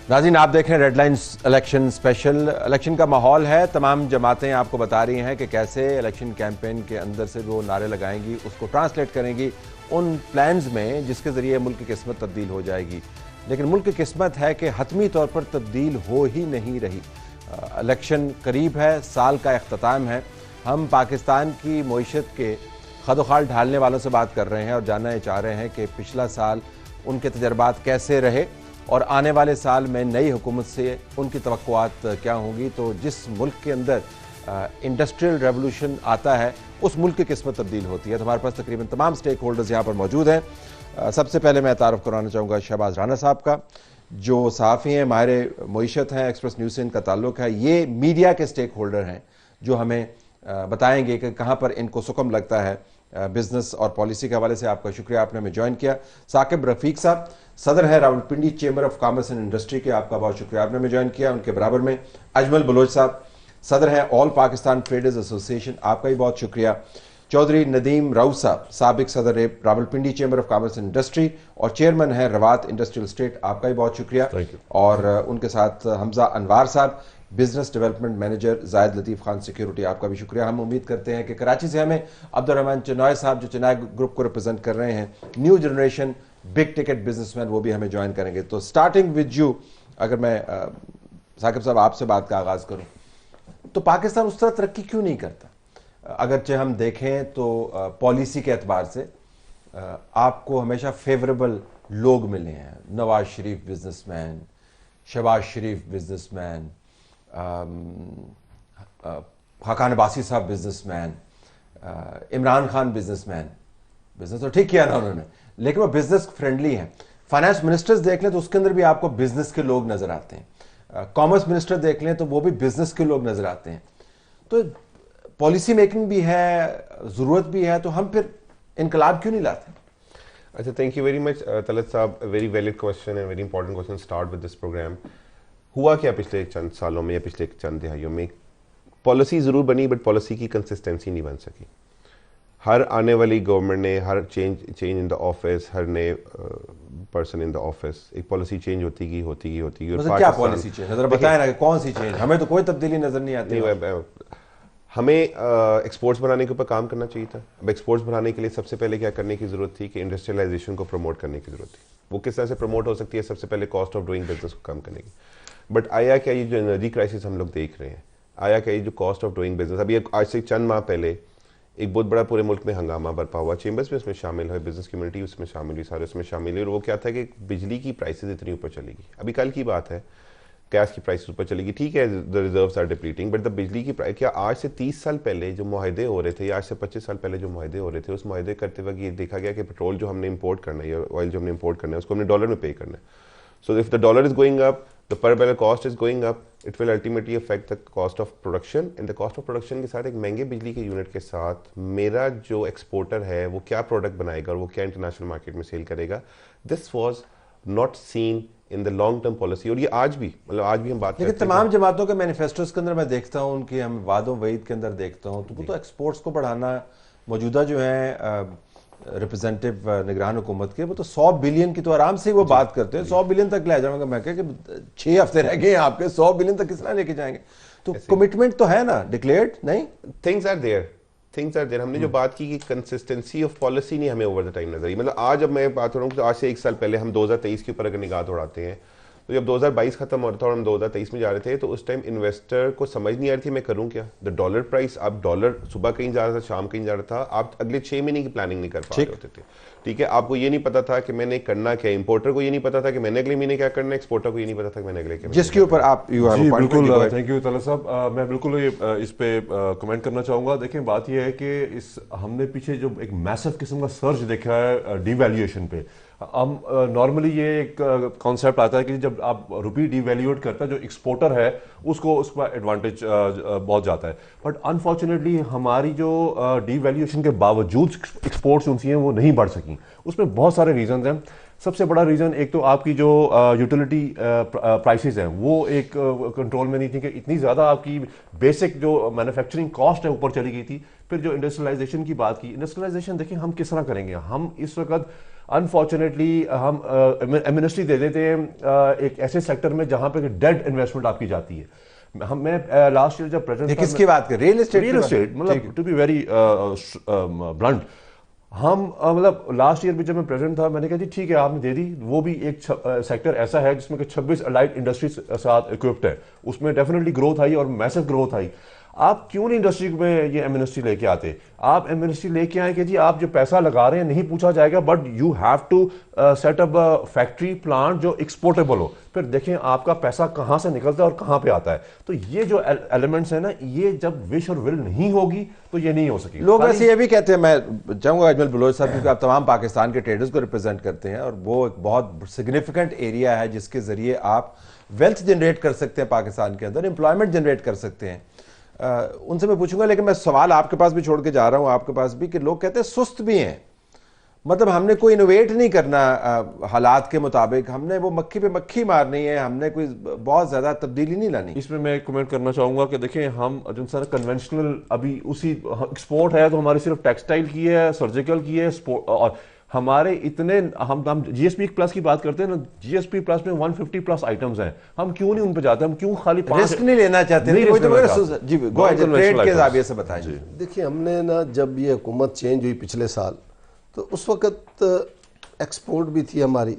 नाज़रीन, आप देख रहे हैं रेडलाइंस इलेक्शन स्पेशल। इलेक्शन का माहौल है, तमाम जमातें आपको बता रही हैं कि कैसे इलेक्शन कैंपेन के अंदर से वो नारे लगाएंगी, उसको ट्रांसलेट करेंगी उन प्लान्स में जिसके ज़रिए मुल्क की किस्मत तब्दील हो जाएगी। लेकिन मुल्क की किस्मत है कि हतमी तौर पर तब्दील हो ही नहीं रही। इलेक्शन करीब है, साल का अख्ताम है। हम पाकिस्तान की मईशत के खदोखाल ढालने वालों से बात कर रहे हैं और जानना चाह रहे हैं कि पिछला साल उनके तजर्बात कैसे रहे और आने वाले साल में नई हुकूमत से उनकी तवक्कुआत क्या होंगी। तो जिस मुल्क के अंदर इंडस्ट्रियल रेवोल्यूशन आता है उस मुल्क की किस्मत तब्दील होती है। तो हमारे पास तकरीबन तमाम स्टेक होल्डर्स यहाँ पर मौजूद हैं। सबसे पहले मैं तारुफ कराना चाहूँगा शहबाज राना साहब का, जो सहाफ़ी हैं, माहिर मईशत हैं, एक्सप्रेस न्यूज़ से इनका ताल्लुक़ है। ये मीडिया के स्टेक होल्डर हैं जो हमें बताएंगे कि कहाँ पर इनको सुकम लगता है बिजनेस और पॉलिसी के हवाले से। आपका शुक्रिया, आपने हमें ज्वाइन किया। साकिब रफीक साहब सदर है Rawalpindi chamber of commerce and industry के, आपका बहुत शुक्रिया, आपने हमें ज्वाइन किया। उनके बराबर में अजमल बलोच साहब सदर हैं ऑल पाकिस्तान ट्रेडर्स एसोसिएशन, आपका भी बहुत शुक्रिया। चौधरी नदीम राउत साहब साबिक सदर Rawalpindi chamber of commerce and industry और चेयरमैन है रवात इंडस्ट्रियल स्टेट, आपका भी बहुत शुक्रिया। और उनके साथ हमजा अनवार साहब बिजनेस डेवलपमेंट मैनेजर जायद लतीफ़ खान सिक्योरिटी, आपका भी शुक्रिया। हम उम्मीद करते हैं कि कराची से हमें अब्दुर्रहमान चिनाय साहब जो चिनाय ग्रुप को रिप्रेजेंट कर रहे हैं, new generation big ticket businessman, वो भी हमें ज्वाइन करेंगे। तो स्टार्टिंग विद यू, अगर मैं साकिब साहब आपसे बात का आगाज़ करूं, तो पाकिस्तान उस तरह तरक्की क्यों नहीं करता? अगरचे हम देखें तो पॉलिसी के एतबार से आपको हमेशा फेवरेबल लोग मिले हैं। नवाज शरीफ बिजनेसमैन, शहबाज शरीफ बिजनेसमैन, खाकान अब्बासी साहब businessman, Imran Khan businessman. Business तो ठीक किया ना उन्होंने, लेकिन वो बिजनेस फ्रेंडली हैं। फाइनेंस मिनिस्टर्स देख लें तो उसके अंदर भी आपको बिजनेस के लोग नजर आते हैं। कॉमर्स मिनिस्टर देख लें तो वो भी बिजनेस के लोग नजर आते हैं। तो पॉलिसी मेकिंग भी है, जरूरत भी है, तो हम फिर इनकलाब क्यों नहीं लाते? अच्छा, thank you very much Talat sahab, very valid question and very important question. Start with this program. हुआ क्या पिछले चंद सालों में या पिछले चंद दिहाइयों में? पॉलिसी ज़रूर बनी बट पॉलिसी की कंसिस्टेंसी नहीं बन सकी। हर आने वाली गवर्नमेंट ने, हर चेंज इन द ऑफिस, हर नए पर्सन इन द ऑफिस, एक पॉलिसी चेंज होती गई। मतलब क्या पॉलिसी चेंज, नजर बताएं ना, कौन सी चेंज? हमें तो कोई तब्दीली नजर नहीं आती। हमें एक्सपोर्ट्स बनाने के ऊपर काम करना चाहिए था। अब एक्सपोर्ट्स बनाने के लिए सबसे पहले क्या करने की ज़रूरत थी कि इंडस्ट्रियलाइजेशन को प्रमोट करने की ज़रूरत थी। वो किस तरह से प्रमोट हो सकती है? सबसे पहले कॉस्ट ऑफ डूइंग बिजनेस को कम करने की। बट आया क्या, ये जो एनर्जी क्राइसिस हम लोग देख रहे हैं, आया क्या, ये जो कॉस्ट ऑफ डूइंग बिजनेस, अभी आज से चंद माह पहले एक बहुत बड़ा पूरे मुल्क में हंगामा बरपा हुआ। चेंबर्स भी उसमें शामिल है, बिजनेस कम्युनिटी उसमें शामिल हुई, सारे उसमें शामिल हुई। और वो क्या था कि बिजली की प्राइसेस इतनी ऊपर चलेगी। अभी कल की बात है, गैस की प्राइस ऊपर चलेगी, ठीक है, the reserves are depleting, but the बिजली की प्राइस, क्या आज से 30 साल पहले जो मुआहदे हो रहे थे या आज से 25 साल पहले जो मुआहदे हो रहे थे, उस मुआहदे करते वक्त ये देखा गया कि पेट्रोल जो हमने इंपोर्ट करना है या ऑयल जो हमने इंपोर्ट करना है उसको हमने डॉलर में पे करना है। So if the dollar is going up, the पर barrel cost is going up, it will ultimately affect the cost of production. And the cost of production के साथ एक महंगे बिजली के यूनिट के साथ मेरा जो एक्सपोर्टर है वो क्या प्रोडक्ट बनाएगा और वो क्या इंटरनेशनल मार्केट में सेल करेगा, this was not seen in the long term policy. और ये आज भी, मतलब आज भी हम बात लेकिन तमाम जमातों के मैनिफेस्टोज के अंदर मैं देखता हूँ, उनकी हम वादों वईद के अंदर देखता हूँ, तो वो तो एक्सपोर्ट्स को बढ़ाना, मौजूदा जो है रिप्रेजेंटेटिव निगरान हुकूमत के, वो तो 100 बिलियन की तो आराम से ही वो बात करते हैं। 100 बिलियन तक ले जाऊंगा मैं, क्या कि 6 हफ्ते रह गए आपके, 100 बिलियन तक किस तरह लेके जाएंगे? तो कमिटमेंट तो है ना, डिक्लेयर्ड नहीं, थिंग्स आर देयर। हमने जो बात की कि कंसिस्टेंसी ऑफ पॉलिसी नहीं हमें ओवर द टाइम नजर आई। मतलब आज अब मैं बात हो रहा हूँ, तो आज से 1 साल पहले हम 2023 के ऊपर अगर निगाह दौड़ाते हैं, तो जब 2022 खत्म हो रहा था और हम 2023 में जा रहे थे, तो उस टाइम इन्वेस्टर को समझ नहीं आ रही थी मैं करूं क्या। द डॉलर प्राइस, आप डॉलर सुबह कहीं जा रहा था, शाम कहीं जा रहा था, आप अगले 6 महीने की प्लानिंग नहीं कर पा रहे होते थे। ठीक है, आपको ये नहीं पता था कि मैंने करना क्या, इंपोर्टर को ये नहीं पता था कि मैंने अगले महीने क्या करना है, एक्सपोर्टर को ये नहीं पता था कि मैंने अगले, जिसके ऊपर आप बिल्कुल, थैंक यू तलत साहब। मैं बिल्कुल इस पे कमेंट करना चाहूँगा। देखिए, बात यह है कि इस हमने पीछे जो एक मैसिव किस्म का सर्च देखा है डिवैल्यूएशन पे। हम नॉर्मली ये एक कॉन्सेप्ट आता है कि जब आप रुपी डिवैल्यूएट करता है, जो एक्सपोर्टर है उसको उसका एडवांटेज बहुत जाता है। बट अनफॉर्चुनेटली हमारी जो डिवैल्यूएशन के बावजूद एक्सपोर्ट्स उनसी हैं वो नहीं बढ़ सकी। उसमें बहुत सारे रीजन हैं। सबसे बड़ा रीज़न एक तो आपकी जो यूटिलिटी प्राइसेस हैं वो एक कंट्रोल में नहीं थी, कि इतनी ज़्यादा आपकी बेसिक जो मैन्युफैक्चरिंग कॉस्ट है ऊपर चली गई थी। फिर जो इंडस्ट्रियलाइजेशन की बात की, इंडस्ट्रियलाइजेशन देखिए हम किस तरह करेंगे। हम इस वक्त अनफॉर्चुनेटली हम एमिनेस्टी दे देते हैं एक ऐसे सेक्टर में जहां पे डेड इन्वेस्टमेंट आपकी जाती है। मैं लास्ट ईयर जब प्रेजेंट किसकी बात कर, रियल एस्टेट? मतलब टू बी वेरी ब्लंट, हम मतलब लास्ट ईयर भी जब मैं प्रेजेंट था, मैंने कहा जी ठीक है आपने दे दी, वो भी एक सेक्टर ऐसा है जिसमें कि 26 अलाइड इंडस्ट्रीज साथ इक्विप्ड है, उसमें डेफिनेटली ग्रोथ आई और मैसिव ग्रोथ आई। आप क्यों नहीं इंडस्ट्री में ये एमएनएसटी लेके आते? आप एमएनएसटी लेके आए कि जी आप जो पैसा लगा रहे हैं नहीं पूछा जाएगा, but you have to set up factory plant जो एक्सपोर्टेबल हो, फिर देखें आपका पैसा कहां से निकलता है और कहां पे आता है। तो ये जो एलिमेंट्स है ना, ये जब विश और विल नहीं होगी तो ये नहीं हो सकेगी। लोग वैसे ये भी कहते हैं, मैं चाहूंगा अजमल बलोच साहब, क्योंकि आप तमाम पाकिस्तान के ट्रेडर्स को रिप्रेजेंट करते हैं और वो एक बहुत सिग्निफिकेंट एरिया है जिसके जरिए आप वेल्थ जनरेट कर सकते हैं पाकिस्तान के अंदर, एम्प्लॉयमेंट जनरेट कर सकते हैं। उनसे मैं पूछूंगा, लेकिन मैं सवाल आपके पास भी छोड़ के जा रहा हूं, आपके पास भी, कि लोग कहते हैं सुस्त भी हैं, मतलब हमने कोई इनोवेट नहीं करना हालात के मुताबिक, हमने वो मक्खी पे मक्खी मारनी है, हमने कोई बहुत ज्यादा तब्दीली नहीं लानी। इसमें मैं कमेंट करना चाहूंगा कि देखें हम जो सर कन्वेंशनल अभी उसी एक्सपोर्ट है तो हमारी सिर्फ टेक्सटाइल की है, सर्जिकल की है, और हमारे इतने हम जीएसपी प्लस की बात करते हैं ना, जीएसपी प्लस में 150 प्लस आइटम्स हैं, हम क्यों नहीं उन पे जाते? हम क्यों खाली रिस्क नहीं लेना चाहते? जी ट्रेड के जाविये से बताएं। देखिए हमने ना जब ये हुकूमत चेंज हुई पिछले साल, तो उस वक्त एक्सपोर्ट भी थी हमारी,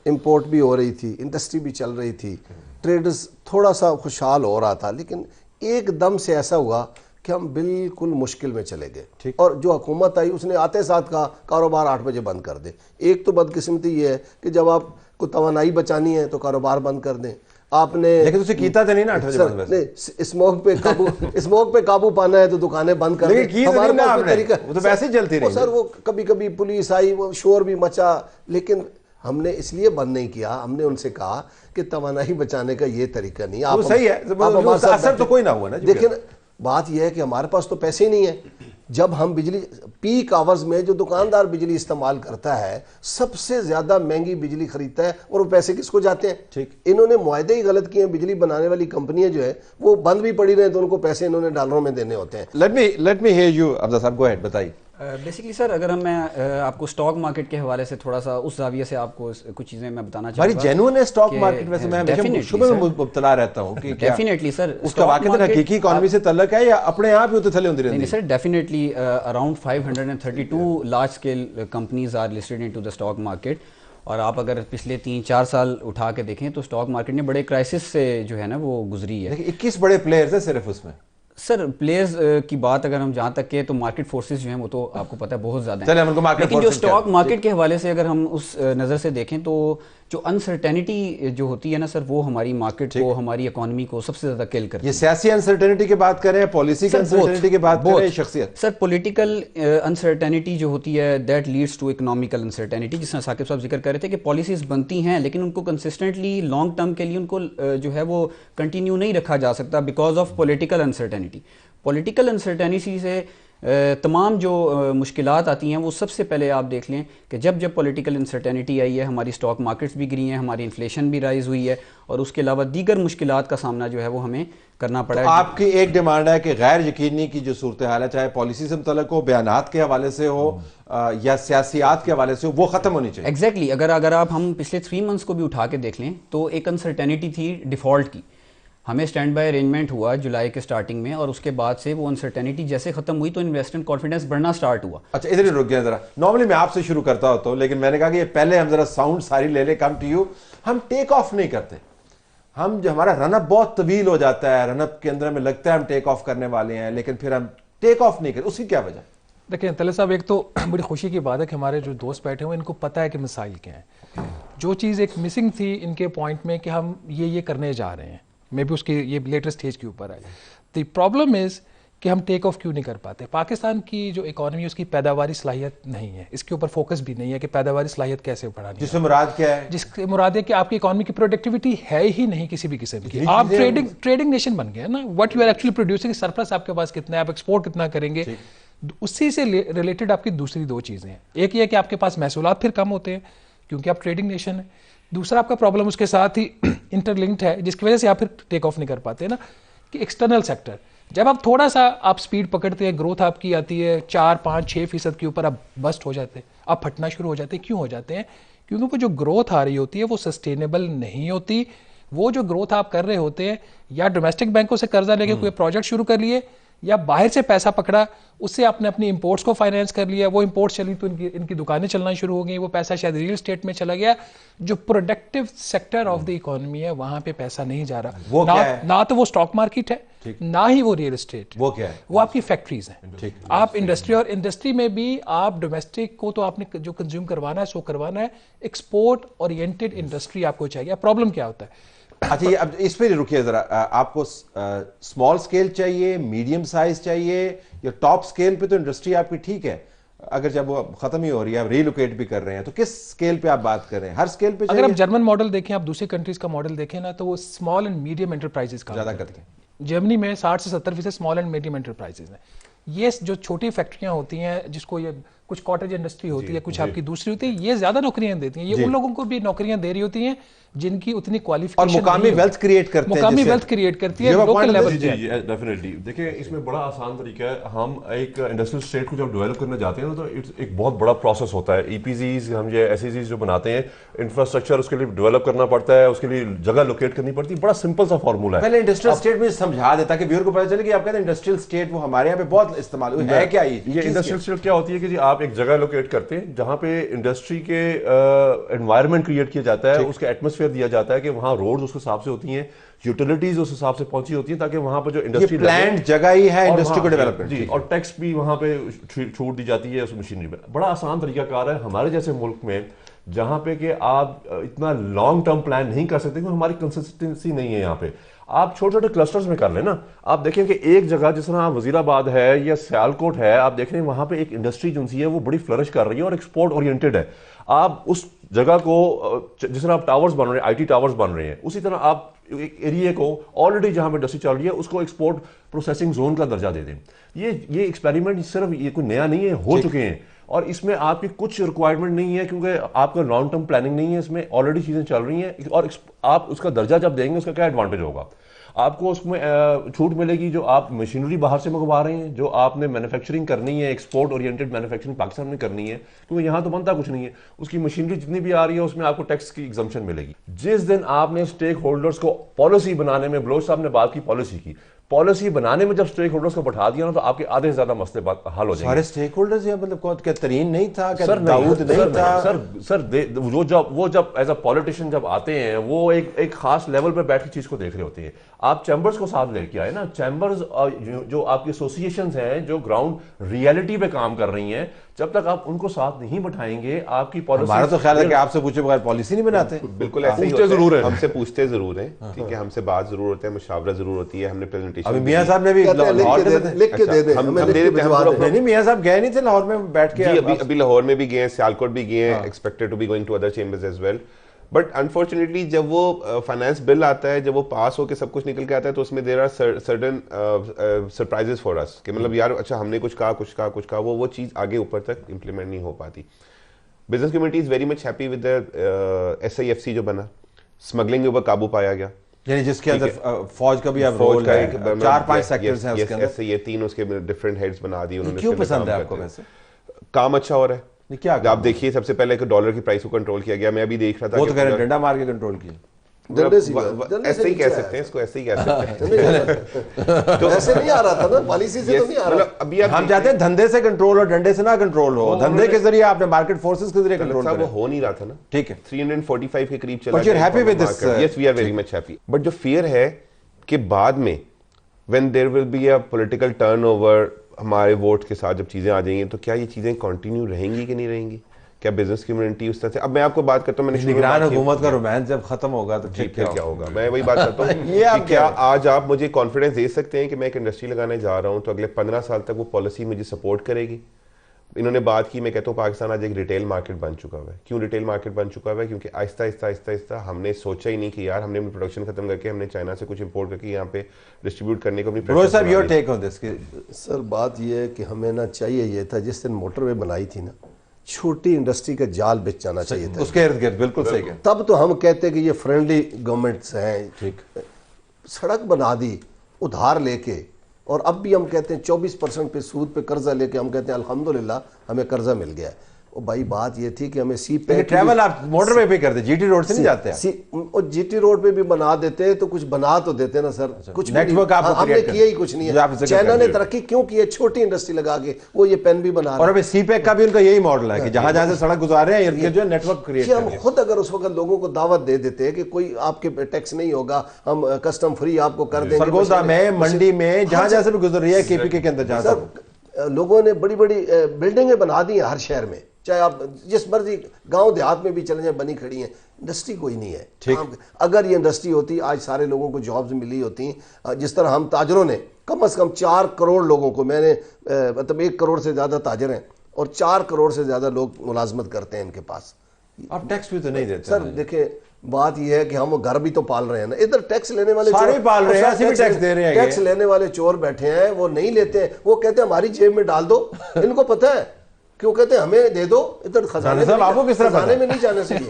इंपोर्ट भी हो रही थी, इंडस्ट्री भी चल रही थी, ट्रेडर्स थोड़ा सा खुशहाल हो रहा था, लेकिन एकदम से ऐसा हुआ कि हम बिल्कुल मुश्किल में चले गए। और जो हुकूमत आई उसने आते साथ कहा कारोबार 8 बजे बंद कर दें। एक तो बदकिस्मती ये है कि जब आपको तवानाई बचानी है तो कारोबार बंद कर दें। आपने लेकिन उसे कीता तो नहीं ना 8 बजे बंद? नहीं, स्मोक पे काबू पाना है तो दुकानें बंद कर दें। हमारे पास तरीका, वो तो वैसे ही चलती रही सर। वो कभी कभी पुलिस आई, वो शोर भी मचा, लेकिन हमने इसलिए बंद नहीं किया, हमने उनसे कहा कि तवानाई बचाने का ये तरीका नहीं। आप सही है, असर तो कोई ना हुआ ना। लेकिन बात यह है कि हमारे पास तो पैसे ही नहीं है। जब हम बिजली पीक आवर्स में जो दुकानदार बिजली इस्तेमाल करता है, सबसे ज्यादा महंगी बिजली खरीदता है, और वो पैसे किसको जाते हैं? ठीक, इन्होंने मुआहदे ही गलत किए हैं। बिजली बनाने वाली कंपनियां जो है वो बंद भी पड़ी रहे तो उनको पैसे इन्होंने डॉलरों में देने होते हैं। Let me here you Afzal साहब, गो अहेड, बताइए। बेसिकली सर, अगर मैं आपको स्टॉक मार्केट के हवाले से थोड़ा सा उस जाविये से आपको कुछ चीजें मैं बताना चाहूँगा। बड़ी जेन्युइन है स्टॉक मार्केट, वैसे मैं हमेशा शुबह में मुब्तला रहता हूँ कि डेफिनेटली सर उसका वाकई हकीकी इकोनॉमी से तल्लक है या अपने आप ही उतले होती रहती है? Sir definitely around 532 large scale companies are listed into the stock market. और आप अगर पिछले 3-4 साल उठा के देखें तो स्टॉक मार्केट ने बड़े क्राइसिस से जो है ना वो गुजरी है। 21 बड़े प्लेयर्स हैं सिर्फ उसमें। सर प्लेयर्स की बात अगर हम जहाँ तक के, तो मार्केट फोर्सेस जो हैं वो तो आपको पता है बहुत ज़्यादा है, लेकिन जो स्टॉक मार्केट के हवाले से अगर हम उस नज़र से देखें तो जो अनसर्टेनिटी जो होती है ना सर, वो हमारी मार्केट को, हमारी इकोनॉमी को सबसे ज़्यादा किल करती है। ये सियासी अनसर्टेनिटी की बात करें, पॉलिसी की अनसर्टेनिटी की बात करें, शख्सियत? सर पॉलिटिकल अनसर्टेनिटी जो होती है that leads to economical uncertainty, जिसमें साकिब साहब जिक्र कर रहे थे कि पॉलिसीज बनती हैं लेकिन उनको कंसिस्टेंटली लॉन्ग टर्म के लिए उनको जो है वो कंटिन्यू नहीं रखा जा सकता because of political uncertainty. Political uncertainty से तमाम जो मुश्किलात आती हैं वो सबसे पहले आप देख लें कि जब पॉलिटिकल अनसर्टेनिटी आई है, हमारी स्टॉक मार्केट्स भी गिरी हैं, हमारी इन्फ्लेशन भी राइज हुई है, और उसके अलावा दीगर मुश्किलात का सामना जो है वो हमें करना पड़ा है। आपकी एक डिमांड है कि गैर यकीनी की जो सूरत हाल है, चाहे पॉलिसी से मुतल्लिक हो, बयानात के हवाले से हो या सियासियात के हवाले से हो, वो खत्म होनी चाहिए। एग्जैक्टली अगर आप हम पिछले 3 मंथ्स को भी उठा के देख लें तो एक अनसर्टेनिटी थी डिफॉल्ट की। हमें स्टैंड बाय अरेंजमेंट हुआ जुलाई के स्टार्टिंग में, और उसके बाद से वो अनसर्टेनिटी जैसे खत्म हुई तो इन्वेस्टमेंट कॉन्फिडेंस बढ़ना स्टार्ट हुआ। अच्छा, इधर ही रुक गया जरा। नॉर्मली मैं आपसे शुरू करता होता हूँ, लेकिन मैंने कहा कि ये पहले हम जरा साउंड सारी ले ले, कम टू यू। हम टेक ऑफ नहीं करते, हम जो हमारा रनअप बहुत तवील हो जाता है, रनअप के अंदर हमें लगता है हम टेक ऑफ करने वाले हैं, लेकिन फिर हम टेक ऑफ नहीं करते। उसकी क्या वजह? देखिए तले साहब, एक तो बड़ी खुशी की बात है कि हमारे जो दोस्त बैठे हुए इनको पता है कि मिसाइल क्या है। जो चीज़ एक मिसिंग थी इनके पॉइंट में कि हम ये करने जा रहे हैं, मे भी उसके ये लेटेस्ट स्टेज के ऊपर है। द प्रॉब्लम इज़ कि हम टेक ऑफ क्यों नहीं कर पाते। पाकिस्तान की जो इकोनॉमी है उसकी पैदावारी सलाहियत नहीं है, इसके ऊपर फोकस भी नहीं है कि पैदावारी सलाहियत कैसे बढ़ानी है। जिससे मुराद क्या है? जिससे मुराद है कि आपकी इकोनॉमी की प्रोडक्टिविटी है ही नहीं किसी भी किस्म की। आप ट्रेडिंग नेशन बन गए ना, what you are actually producing, surplus आपके पास कितना है, आप एक्सपोर्ट कितना करेंगे, उसी से रिलेटेड आपकी दूसरी 2 चीज़ें हैं। एक ये कि आपके पास महसूलात फिर कम होते हैं क्योंकि आप ट्रेडिंग नेशन है। दूसरा आपका प्रॉब्लम उसके साथ ही इंटरलिंक्ड है, जिसकी वजह से आप फिर टेक ऑफ नहीं कर पाते ना, कि एक्सटर्नल सेक्टर जब आप थोड़ा सा आप स्पीड पकड़ते हैं, ग्रोथ आपकी आती है 4-5-6% के ऊपर, आप बस्ट हो जाते हैं। अब फटना शुरू हो जाते हैं। क्यों हो जाते हैं? क्योंकि वो जो ग्रोथ आ रही होती है वो सस्टेनेबल नहीं होती। वो जो ग्रोथ आप कर रहे होते हैं, या डोमेस्टिक बैंकों से कर्जा लेके कोई प्रोजेक्ट शुरू कर लिए, या बाहर से पैसा पकड़ा, उससे आपने अपनी इंपोर्ट्स को फाइनेंस कर लिया, वो इंपोर्ट्स चली तो इनकी दुकानें चलना शुरू हो गई, वो पैसा शायद रियल एस्टेट में चला गया। जो productive sector of the economy है वहां पे पैसा नहीं जा रहा। वो क्या है? ना तो वो स्टॉक मार्केट है, ना ही वो रियल एस्टेट। वो क्या है? वो आपकी फैक्ट्रीज हैं। आप इंडस्ट्री, और इंडस्ट्री में भी आप डोमेस्टिक को तो आपने जो कंज्यूम करवाना है सो करवाना है, एक्सपोर्ट ओरिएंटेड इंडस्ट्री आपको चाहिए। प्रॉब्लम क्या होता है? अच्छा, ये अब इस पे रुकिए जरा। आपको स्मॉल स्केल चाहिए, मीडियम साइज चाहिए, या टॉप स्केल पे तो इंडस्ट्री आपकी ठीक है, अगर जब वो खत्म ही हो रही है, आप रीलोकेट भी कर रहे हैं, तो किस स्केल पे आप बात कर रहे हैं? हर स्केल पे अगर आप जर्मन मॉडल देखें, आप दूसरी कंट्रीज का मॉडल देखें ना, तो वो स्मॉल एंड मीडियम एंटरप्राइजेस का ज्यादा करते हैं। जर्मनी में 60 से 70% स्मॉल एंड मीडियम एंटरप्राइजेस हैं। ये जो छोटी फैक्ट्रियां होती हैं, जिसको ये कुछ कॉटेज इंडस्ट्री होती है, कुछ आपकी दूसरी होती है, ये ज्यादा नौकरियां देती हैं। ये उन लोगों को भी नौकरियां दे रही होती हैं जिनकी उतनी क्वालिफिकेशन, और मुकामी वेल्थ क्रिएट करते हैं, मुकामी वेल्थ क्रिएट करती है लोकल लेवल पे। डेफिनेटली देखिए, इसमें बड़ा आसान तरीका है। हम एक इंडस्ट्रियल स्टेट को जब डेवलप करने जाते हैं तो इट्स एक बहुत बड़ा प्रोसेस होता है। ईपीजीज, हम ये एसईजीज जो बनाते हैं, इंफ्रास्ट्रक्चर उसके लिए डेवलप करना पड़ता है, उसके लिए जगह लोकेट करनी पड़ती है। बड़ा सिंपल सा फॉर्मूला है। पहले इंडस्ट्रियल स्टेट में समझा देता कि व्यूअर को पता चले कि आप कहते हैं इंडस्ट्रियल स्टेट, वो हमारे यहाँ पे बहुत इस्तेमाल है क्या? ये इंडस्ट्रियल स्टेट क्या होती है कि जी आप एक जगह लोकेट करते हैं जहां पे इंडस्ट्री के एनवायरनमेंट क्रिएट किया जाता है, उसका एटमॉस्फेयर दिया जाता है कि वहां रोड्स उस हिसाब से होती हैं, यूटिलिटीज उस हिसाब से पहुंची होती है, ताकि वहां पर जो इंडस्ट्री प्लान्ड जगह ही है इंडस्ट्री को डेवलप करने जी, और टैक्स भी वहां पे छूट दी जाती है उस मशीनरी में। बड़ा आसान तरीकाकार है हमारे जैसे मुल्क में, जहां पे कि आप इतना लॉन्ग टर्म प्लान नहीं कर सकते क्योंकि हमारी कंसिस्टेंसी नहीं है। यहाँ पे आप छोटे छोटे क्लस्टर्स में कर लेना। आप देखें कि एक जगह जिस तरह वजीराबाद है या सियालकोट है, आप देख रहे हैं वहां पे एक इंडस्ट्री जो है वो बड़ी फ्लरिश कर रही है और एक्सपोर्ट ओरिएंटेड है। आप उस जगह को, जिस तरह आप टावर्स बन रहे हैं, आईटी टावर्स बन रहे हैं, उसी तरह आप एक एरिया को ऑलरेडी जहां पे इंडस्ट्री चल रही है उसको एक्सपोर्ट प्रोसेसिंग जोन का दर्जा दे दें। ये एक्सपेरिमेंट सिर्फ ये कोई नया नहीं है, हो चुके हैं, और इसमें आपकी कुछ रिक्वायरमेंट नहीं है क्योंकि आपका लॉन्ग टर्म प्लानिंग नहीं है, इसमें ऑलरेडी चीजें चल रही हैं। और आप उसका दर्जा जब देंगे उसका क्या एडवांटेज होगा? आपको उसमें छूट मिलेगी जो आप मशीनरी बाहर से मंगवा रहे हैं, जो आपने मैन्युफैक्चरिंग करनी है, एक्सपोर्ट ओरिएंटेड मैन्युफैक्चरिंग पाकिस्तान में करनी है, क्योंकि यहाँ तो बनता कुछ नहीं है। उसकी मशीनरी जितनी भी आ रही है उसमें आपको टैक्स की एग्जम्पशन मिलेगी। जिस दिन आपने स्टेक होल्डर्स को पॉलिसी बनाने में, बलोच साहब ने बात की पॉलिसी बनाने में, जब स्टेक होल्डर्स को बैठा दिया ना, तो आपके आधे से ज्यादा मसले हल हो जाएंगे। सारे स्टेक होल्डर्स या मतलब कौन, क्या तरीन नहीं था, क्या दाऊद नहीं था? वो जब एज अ पॉलिटिशियन जब आते हैं वो एक खास लेवल पे बैठ के चीज को देख रहे होते हैं। आप चैम्बर्स को साथ लेके आए ना, चैम्बर्स जो आपकी एसोसिएशंस हैं जो ग्राउंड रियलिटी पे काम कर रही हैं, जब तक आप उनको साथ नहीं बैठाएंगे आपकी पॉलिसी। हमारा तो ख्याल है कि आपसे पूछे बगैर पॉलिसी नहीं बनाते। बिल्कुल ऐसे ही होता है। हमसे पूछते जरूर हैं, ठीक है, हमसे बात जरूर होते हैं, मुशावरा जरूर होती है, हमने प्रेजेंटेशन। अभी मियां साहब ने भी लाहौर लिख के दे दें, हमें नहीं, मियां साहब गए नहीं थे लाहौर में बैठ के? अभी लाहौर में भी गए हैं, सियालकोट भी गए हैं, expected to be going to other chambers as well. But unfortunately जब वो फाइनेंस बिल आता है, जब वो पास होकर सब कुछ निकल के आता है, तो उसमें there are certain surprises for us कि मतलब यार अच्छा हमने कुछ कहा वो चीज़ आगे ऊपर तक इम्प्लीमेंट नहीं हो पाती। Business community is very much happy with the SIFC जो बना, स्मगलिंग के ऊपर काबू पाया गया, यानी जिसके अंदर फौज का भी अब रोल है, 4-5 सेक्टर्स हैं उसके अंदर। ये 3 उसके डिफरेंट हेड्स बना दिए उन्होंने। क्यों पसंद है आपको वैसे? काम अच्छा हो रहा है। क्या आप देखिए, सबसे पहले डॉलर की प्राइस को कंट्रोल किया गया। मैं अभी देख रहा था, वो तो कह रहे हैं डंडा मार के कंट्रोल किया। ऐसे ही कह सकते हैं इसको, ऐसे ही कह सकते हैं। तो ऐसे नहीं आ रहा था ना, पॉलिसी से तो नहीं आ रहा। अभी हम चाहते हैं धंधे से कंट्रोल और डंडे से ना कंट्रोल हो, धंधे के जरिए आपने मार्केट फोर्सेस के जरिए कंट्रोल वो हो नहीं रहा था ना। ठीक है, 345 के करीब चला। But you're happy with this? Yes, we are very much happy. But जो फियर है कि बाद में when there will be a political turnover, हमारे वोट के साथ जब चीजें आ जाएंगी, तो क्या ये चीजें कंटिन्यू रहेंगी कि नहीं रहेंगी? क्या बिजनेस कम्युनिटी उस तरह से? अब मैं आपको बात करता हूँ, मैंने निगरान हुकूमत का रोमांस जब खत्म होगा तो फिर क्या होगा? मैं वही बात करता हूँ कि क्या आज आप मुझे कॉन्फिडेंस दे सकते हैं कि मैं एक इंडस्ट्री लगाने जा रहा हूँ तो अगले 15 साल तक वो पॉलिसी मुझे सपोर्ट करेगी? इन्होंने बात की, मैं कहता हूँ पाकिस्तान आज एक रिटेल मार्केट बन चुका हुआ है। क्यों रिटेल मार्केट बन चुका हुआ है? क्योंकि आहिस्ता हमने सोचा ही नहीं कि यार हमने अपनी प्रोडक्शन खत्म करके हमने चाइना से कुछ इंपोर्ट करके यहाँ पे डिस्ट्रीब्यूट करने को अपनी। Sir your take on this? Sir बात यह है कि हमें ना चाहिए ये था, जिस दिन मोटरवे बनाई थी ना, छोटी इंडस्ट्री का जाल बिछ जाना चाहिए था उसके इर्द गिर्द। बिल्कुल सही है। तब तो हम कहते कि ये फ्रेंडली गवर्नमेंट्स हैं। ठीक, सड़क बना दी उधार लेके, और अब भी हम कहते हैं 24% पे सूद पे कर्जा लेके हम कहते हैं अल्हम्दुलिल्लाह हमें कर्जा मिल गया है। और भाई बात ये थी कि हमें सी पैक ट्रैवल आप मोटरवे पे करते, जीटी रोड से नहीं जाते और जीटी रोड पे भी बना देते तो कुछ बना तो देते ना सर, कुछ नेटवर्क हमने किया ही कुछ नहीं है। चाइना ने तरक्की क्यों की है, छोटी इंडस्ट्री लगा के वो ये पेन भी बना रहे हैं। और अभी सी पैक का भी उनका यही मॉडल है कि जहां जहां से सड़क गुजारे हैं ये जो नेटवर्क क्रिएट हम खुद अगर उस वक्त लोगों को दावत दे देते कि कोई आपके टैक्स नहीं होगा, हम कस्टम फ्री आपको कर देंगे सरगोदा में, मंडी में, जहां जहां से भी गुजर रही है केपीके के अंदर, जहां सर लोगों ने बड़ी बड़ी बिल्डिंगें बना दी हैं हर शहर में, चाहे आप जिस मर्जी गांव देहात में भी चले जाए बनी खड़ी हैं, इंडस्ट्री कोई नहीं है। अगर ये इंडस्ट्री होती आज सारे लोगों को जॉब्स मिली होती, जिस तरह हम ताजरों ने कम से कम 4 करोड़ लोगों को, मैंने मतलब 1 करोड़ से ज़्यादा ताजर हैं और 4 करोड़ से ज़्यादा लोग मुलाजमत करते हैं इनके पास। आप टैक्स भी तो नहीं देते सर। देखिए बात यह है कि हम घर भी तो पाल रहे हैं ना, इधर टैक्स लेने वाले सारे पाल रहे हैं, भी टैक्स दे रहे हैं। टैक्स लेने वाले चोर बैठे हैं, वो नहीं लेते हैं, वो कहते हैं हमारी जेब में डाल दो। इनको पता है क्यों कहते हैं हमें दे दो, इधर खजाने में, आपको किस तरह खजाने में नहीं जाने चाहिए।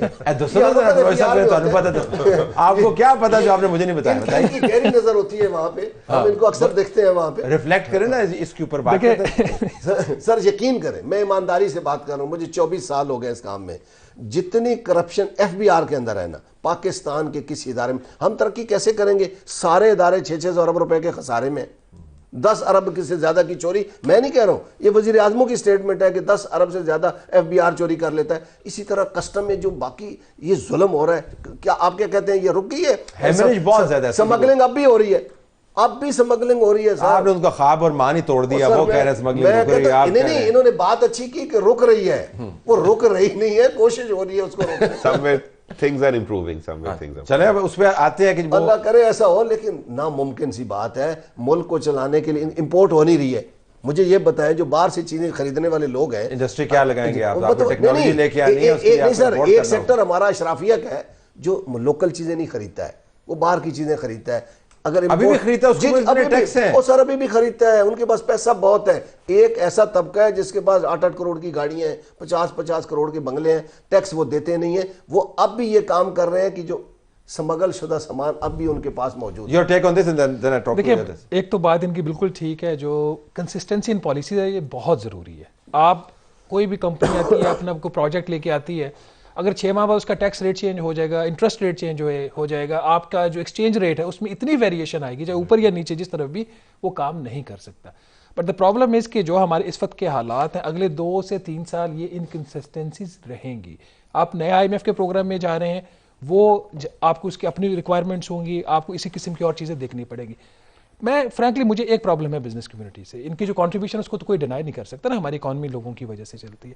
आपको क्या पता जो आपने मुझे नहीं बताया? इनकी गहरी नजर होती है वहां पे, हम इनको अक्सर देखते हैं वहां पे। रिफ्लेक्ट करें ना इसके ऊपर बात करें। सर यकीन करें, मैं ईमानदारी से बात कर रहा हूं, मुझे 24 साल हो गए इस काम में। जितनी करप्शन एफबीआर के अंदर है ना, पाकिस्तान के किसी इदारे में, हम तरक्की कैसे करेंगे? सारे इदारे 600 अरब रुपए के खसारे में, 10 अरब से ज्यादा की चोरी। मैं नहीं कह रहा हूं, ये वजीर आजमों की स्टेटमेंट है कि 10 अरब से ज्यादा एफबीआर चोरी कर लेता है। इसी तरह कस्टम में जो बाकी ये जुल्म हो रहा है, क्या आप क्या कहते हैं ये रुक गई है? बहुत ज्यादा स्मगलिंग अब भी हो रही है, अब भी स्मगलिंग हो रही है। आपने उनका ख्वाब और मान ही तोड़ दिया। वो कह रहे स्मगलिंग नहीं, इन्होंने बात अच्छी की कि रुक रही है, वो रुक रही नहीं है, कोशिश हो रही है उसको रोकने। Things are improving, somewhere things are. चले अब उस पे आते हैं कि अल्लाह करे ऐसा हो, लेकिन नामुमकिन सी बात है। मुल्क को चलाने के लिए इंपोर्ट हो नहीं रही है। मुझे ये बताएं जो बाहर से चीजें खरीदने वाले लोग हैं, इंडस्ट्री क्या लगाएंगे आप? आपको टेक्नोलॉजी लेके आनी है, नहीं सर, एक सेक्टर हमारा अशराफिया का है जो लोकल चीजें नहीं खरीदता है, वो बाहर की चीजें खरीदता है। अगर अभी भी खरीदता है उसको टैक्स है। वो सर अभी भी खरीदता है, उनके पास पैसा बहुत है। एक ऐसा तबका है जिसके पास 8-8 करोड़ की गाड़ियां हैं, 50-50 करोड़ के बंगले हैं, टैक्स वो देते नहीं है। वो अब भी ये काम कर रहे हैं कि जो स्मगल शुदा सामान अब भी उनके पास मौजूद है। देखिए, एक तो बात इनकी बिल्कुल ठीक है, जो कंसिस्टेंसी इन पॉलिसी है ये बहुत ज़रूरी है। आप कोई भी कंपनी आती है, अपना कोई प्रोजेक्ट लेके आती है, अगर 6 माह बाद उसका टैक्स रेट चेंज हो जाएगा, इंटरेस्ट रेट चेंज हो जाएगा, आपका जो एक्सचेंज रेट है उसमें इतनी वेरिएशन आएगी, चाहे ऊपर या नीचे जिस तरफ भी, वो काम नहीं कर सकता। बट द प्रॉब्लम इज़ कि जो हमारे इस वक्त के हालात हैं, अगले 2 से 3 साल ये इनकन्सिस्टेंसीज रहेंगी। आप नए IMF के प्रोग्राम में जा रहे हैं, वो आपको उसकी अपनी रिक्वायरमेंट्स होंगी, आपको इसी किस्म की और चीज़ें देखनी पड़ेगी। मैं फ्रैंकली मुझे एक प्रॉब्लम है बिजनेस कम्युनिटी से, इनकी जो कंट्रीब्यूशन उसको तो कोई डिनाई नहीं कर सकता ना, हमारी इकॉनमी लोगों की वजह से चलती है।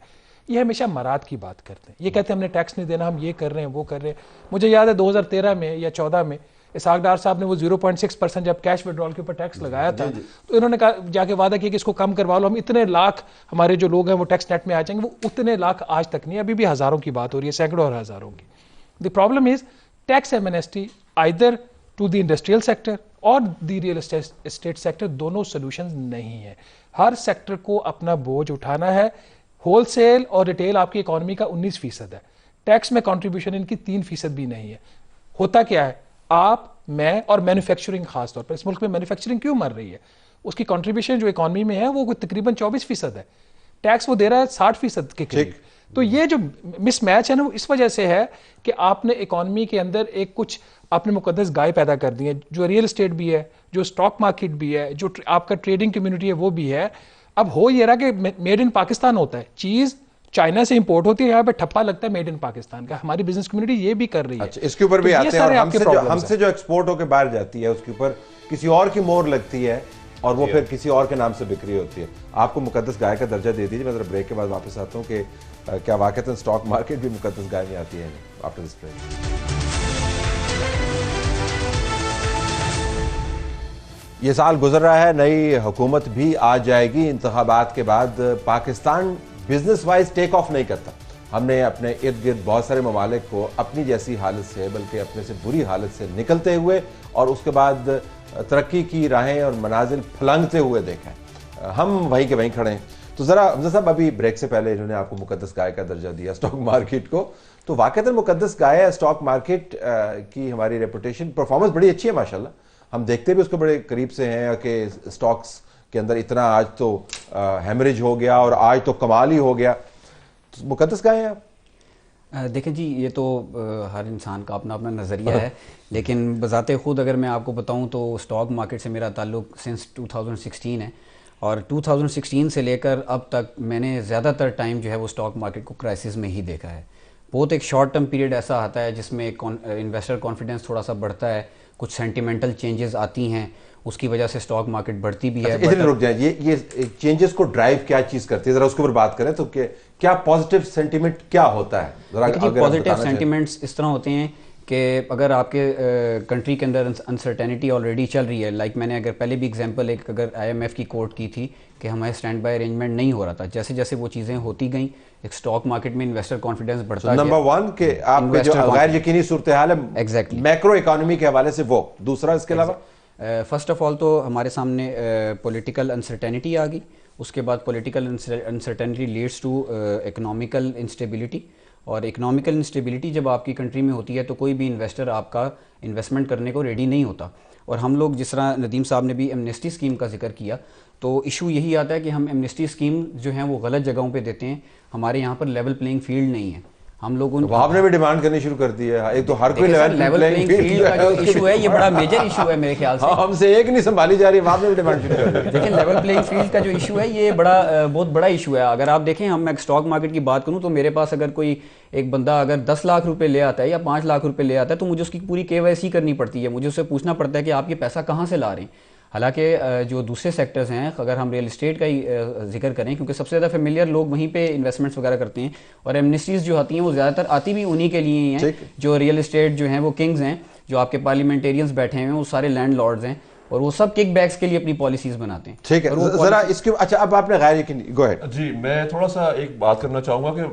ये हमेशा मराद की बात करते हैं, ये कहते हैं हमने टैक्स नहीं देना, हम ये कर रहे हैं वो कर रहे हैं। मुझे याद है 2013 में या 14 में इसहाक डार साहब ने वो 0.6% जब कैश विड्रॉल के ऊपर टैक्स लगाया था, तो इन्होंने कहा, जाके वादा किया कि इसको कम करवा लो, हम इतने लाख हमारे जो लोग हैं वो टैक्स नेट में आ जाएंगे। वो उतने लाख आज तक नहीं, अभी भी हज़ारों की बात हो रही है, सैकड़ों और हज़ारों की। The problem is tax amnesty either to the industrial sector और द रियल एस्टेट सेक्टर, दोनों सोल्यूशन नहीं है। हर सेक्टर को अपना बोझ उठाना है। होलसेल और रिटेल आपकी इकॉनमी का 19% है, टैक्स में कंट्रीब्यूशन इनकी 3% भी नहीं है। होता क्या है, आप, मैं और मैन्युफैक्चरिंग, खासतौर पर इस मुल्क में मैन्युफैक्चरिंग क्यों मर रही है, उसकी कंट्रीब्यूशन जो इकॉनमी में है वो तकरीबन 24% है, टैक्स वो दे रहा है 60% के करीब। तो ये जो मिसमैच है ना, वो इस वजह से है कि आपने इकॉनमी के अंदर एक कुछ आपने मुकद्दस गाय पैदा कर दी है, जो रियल एस्टेट भी है, जो स्टॉक मार्केट भी है, जो आपका ट्रेडिंग कम्युनिटी है वो भी है। अब हो ये रहा कि मेड इन पाकिस्तान होता है, चीज़ चाइना से इंपोर्ट होती है, यहाँ पे ठप्पा लगता है मेड इन पाकिस्तान का। हमारी बिजनेस कम्युनिटी ये भी कर रही है। अच्छा, इसके ऊपर भी आते हैं, और हमसे जो एक्सपोर्ट होकर बाहर जाती है उसके ऊपर किसी और की मोहर लगती है और वो फिर किसी और के नाम से बिक्री होती है। आपको मुकद्दस गाय का दर्जा दे दीजिए। मैं जरा ब्रेक के बाद वापस आता हूँ कि क्या वाकई स्टॉक मार्केट भी मुकद्दस गाय में आती है? After this break. ये साल गुजर रहा है, नई हुकूमत भी आ जाएगी। इंतखाबात के बाद Pakistan business wise take off नहीं करता। हमने अपने इर्द गिर्द बहुत सारे ममालिक को अपनी जैसी हालत से, बल्कि अपने से बुरी हालत से निकलते हुए और उसके बाद तरक्की की राहें और मनाजिल फलंगते हुए देखा है। हम वहीं के वहीं खड़े हैं। तो ज़रा हमजा साहब, अभी ब्रेक से पहले इन्होंने आपको मुकद्दस गाय का दर्जा दिया स्टॉक मार्केट को, तो वाकईतन मुकद्दस गाय है स्टॉक मार्केट की। हमारी रेपुटेशन, परफॉर्मेंस बड़ी अच्छी है माशाल्लाह। हम देखते भी उसको बड़े करीब से हैं कि स्टॉक्स के अंदर इतना आज तो हैमरेज हो गया और आज तो कमाल ही हो गया। मुकद्दस गाय हैं आप? देखें जी, ये तो हर इंसान का अपना अपना नज़रिया है, लेकिन बज़ाते ख़ुद अगर मैं आपको बताऊं तो स्टॉक मार्केट से मेरा ताल्लुक़ सिंस 2016 है, और 2016 से लेकर अब तक मैंने ज़्यादातर टाइम जो है वो स्टॉक मार्केट को क्राइसिस में ही देखा है। बहुत एक शॉर्ट टर्म पीरियड ऐसा आता है जिसमें इन्वेस्टर कॉन्फिडेंस थोड़ा सा बढ़ता है, कुछ सेंटिमेंटल चेंजेस आती हैं, उसकी वजह से स्टॉक मार्केट बढ़ती भी है। इधर रुक जाए, ये चेंजेस को ड्राइव क्या चीज़ करती है, ज़रा उसके ऊपर बात करें तो क्या पॉजिटिव सेंटिमेंट क्या होता है? पॉजिटिव सेंटिमेंट्स इस तरह होते हैं कि अगर आपके कंट्री के अंदर अनसर्टेनिटी ऑलरेडी चल रही है, लाइक मैंने अगर पहले भी एग्जांपल एक अगर IMF की कोट की थी कि हमारे स्टैंड बाय अरेंजमेंट नहीं हो रहा था, जैसे जैसे वो चीज़ें होती गई एक स्टॉक मार्केट में इन्वेस्टर कॉन्फिडेंस बढ़ता गया। नंबर 1 के आपके जो गैर यकीनी सूरत हाल है एग्जैक्टली मैक्रो इकोनॉमी के हवाले से, वो दूसरा इसके अलावा फर्स्ट ऑफ ऑल तो हमारे सामने पॉलिटिकल अनसर्टेनिटी आ गई, उसके बाद political uncertainty leads to economical instability, और इकोनॉमिकल इंस्टेबिलिटी जब आपकी कंट्री में होती है तो कोई भी इन्वेस्टर आपका इन्वेस्टमेंट करने को रेडी नहीं होता। और हम लोग जिस तरह नदीम साहब ने भी एमनेस्टी स्कीम का जिक्र किया, तो इशू यही आता है कि हम एमनेस्टी स्कीम जो है वो गलत जगहों पे देते हैं, हमारे यहाँ पर लेवल प्लेइंग फील्ड नहीं है। हम लोग तो आपने भी डिमांड करनी शुरू कर दी है, एक तो हर कोई लेवल प्लेइंग फील्ड का जो इशू है ये बड़ा मेजर इशू है मेरे ख्याल से। हमसे एक नहीं संभाली जा रही, आपने भी डिमांड शुरू कर दी। देखिए लेवल प्लेइंग फील्ड का जो इशू है ये बहुत बड़ा इशू है। अगर आप देखें, हम स्टॉक मार्केट की बात करूं तो मेरे पास अगर कोई एक बंदा अगर 10 लाख रुपए ले आता है या 5 लाख रुपए ले आता है तो मुझे उसकी पूरी KYC करनी पड़ती है, मुझे उससे पूछना पड़ता है कि आप ये पैसा कहाँ से ला रहे हैं। हालांकि जो दूसरे सेक्टर्स हैं, अगर हम रियल एस्टेट का ही जिक्र करें, क्योंकि सबसे ज़्यादा फेमिलियर लोग वहीं पे इन्वेस्टमेंट्स वगैरह करते हैं, और एमनेस्टीज़ जो आती हैं वो ज़्यादातर आती भी उन्हीं के लिए ही हैं जो रियल एस्टेट जो हैं वो किंग्स हैं, जो आपके पार्लियामेंटेरियंस बैठे हैं वो सारे लैंड लॉर्ड्स हैं, और वो सब किक बैक्स के लिए अपनी पॉलिसीज बनाते हैं। ठीक है, जरा इसके अच्छा अब आपने गैर यकीनी, गो अहेड जी। मैं थोड़ा सा एक बात करना चाहूंगा कि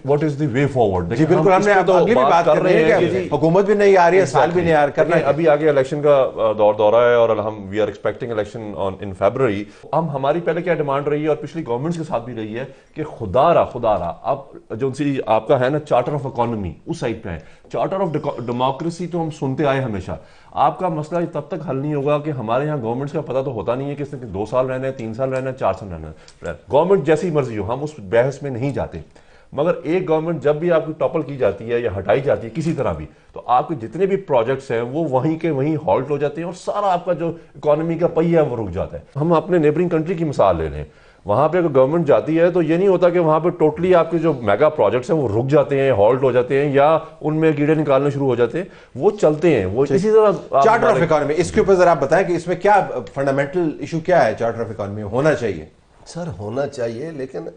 what is the way forward. जी बिल्कुल, हमने अगली भी बात कर रहे हैं कि हुकूमत भी नहीं आ रही है, साल भी नहीं आ रहा है, अभी आगे इलेक्शन का दौर है और हम we are expecting election in February. हम हमारी पहले क्या डिमांड रही है और पिछली गवर्नमेंट्स के साथ भी रही है कि खुदारा आप जो सी आपका है ना चार्टर ऑफ इकोनॉमी उस साइड पे है, चार्टर ऑफ डेमोक्रेसी तो हम सुनते आए हमेशा। आपका मसला तब तक हल नहीं होगा कि हमारे यहाँ गवर्नमेंट्स का पता तो होता नहीं है कि इसने 2 साल रहना है, 3 साल रहना है, 4 साल रहना है, गवर्नमेंट जैसी मर्जी हो, हम उस बहस में नहीं जाते। मगर एक गवर्नमेंट जब भी आपकी टॉपल की जाती है या हटाई जाती है किसी तरह भी, तो आपके जितने भी प्रोजेक्ट्स हैं वो वहीं के वहीं हॉल्ट हो जाते हैं और सारा आपका जो इकोनॉमी का पहिया है वो रुक जाता है। हम अपने नेबरिंग कंट्री की मिसाल ले रहे हैं, वहां पे अगर गवर्नमेंट जाती है तो ये नहीं होता कि वहां पे टोटली आपके जो मेगा प्रोजेक्ट्स हैं वो रुक जाते हैं, हॉल्ट हो जाते हैं या उनमें कीड़े निकालने शुरू हो जाते हैं, वो चलते हैं। वो इसी तरह चार्टर ऑफ इकोनॉमी, इसके ऊपर जरा आप बताएं कि इसमें क्या फंडामेंटल इशू क्या है? चार्टर ऑफ इकोनॉमी होना चाहिए सर, होना चाहिए, लेकिन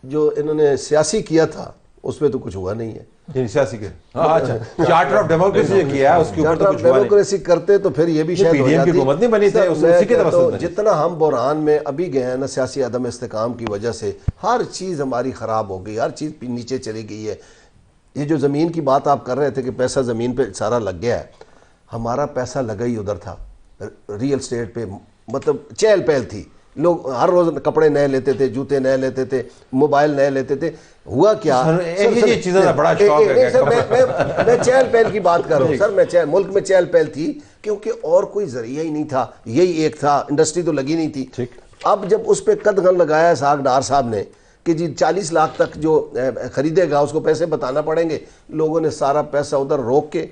जो इन्होंने सियासी किया था उसमें तो कुछ हुआ नहीं है। सियासी के अच्छा, चार्टर ऑफ डेमोक्रेसी किया है, उसके ऊपर तो कुछ हुआ नहीं। डेमोक्रेसी करते तो फिर ये भी शायद हो जाती। हुकूमत नहीं बनी थी, उसी की तरफ जितना हम बुरहान में अभी गए हैं ना, सियासी अदम इस्तेकाम की वजह से हर चीज़ हमारी ख़राब हो गई, हर चीज़ नीचे चली गई है। ये जो ज़मीन की बात आप कर रहे थे कि पैसा ज़मीन पे सारा लग गया है, हमारा पैसा लगा ही उधर था, रियल स्टेट पे, मतलब चहल पहल थी, लोग हर रोज कपड़े नए लेते थे, जूते नए लेते थे, मोबाइल नए लेते थे। हुआ क्या, चीज़ों का बड़ा शौक है। मैं चहल पहल की बात कर रहा हूँ सर, मैं मुल्क में चहल पहल थी क्योंकि और कोई जरिया ही नहीं था, यही एक था, इंडस्ट्री तो लगी नहीं थी। अब जब उस पर कदगन लगाया साग डार साहब ने कि जी 40 लाख तक जो खरीदेगा उसको पैसे बताना पड़ेंगे, लोगों ने सारा पैसा उधर रोक के